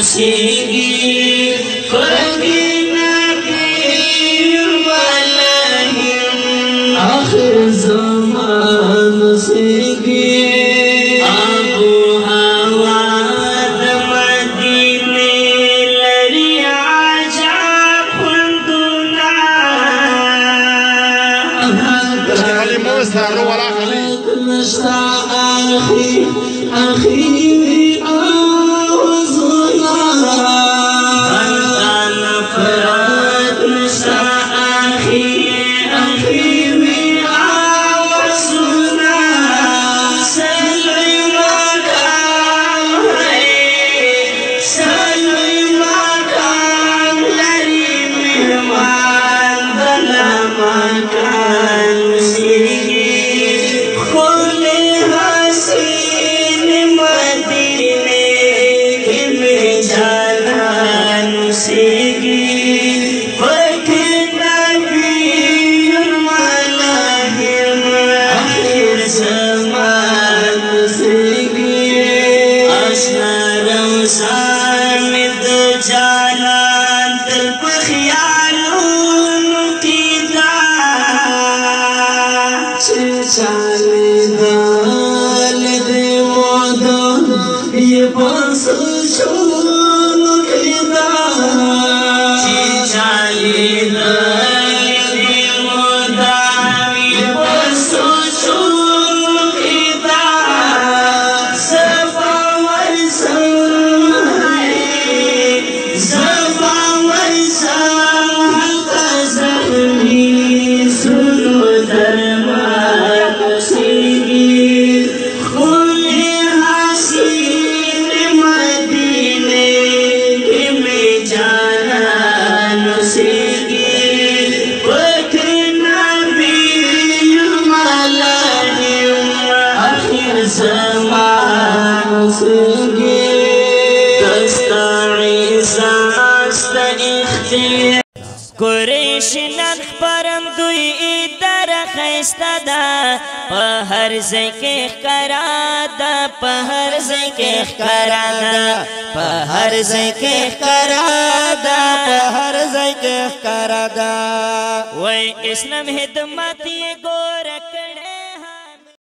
نسیگی فقی نبی والہم آخر زمان نسیگی ابو ہوا دمدینے لری عجاب خندنا علي موسى روح علي نشتا أخي أوزنا أنت نفرات نشتا أخي أوزنا سلمك سلمك لري مهمان بلا مكان سامد جانان در پخیالون کی دا چه چالی دال دی مودان یہ بانس شون کی دا چه چالی دال دی مودان یہ بانس شون کی دا سفا ورسن قریش نن خبرم دوی در خیسته ده په هر ځای کې ښکارا ده په هر ځای کې ښکارا ده په هر ځای کې ښکارا ده په هر ځای کې ښکارا ده وای اسلام خدمت یې ګوره کړې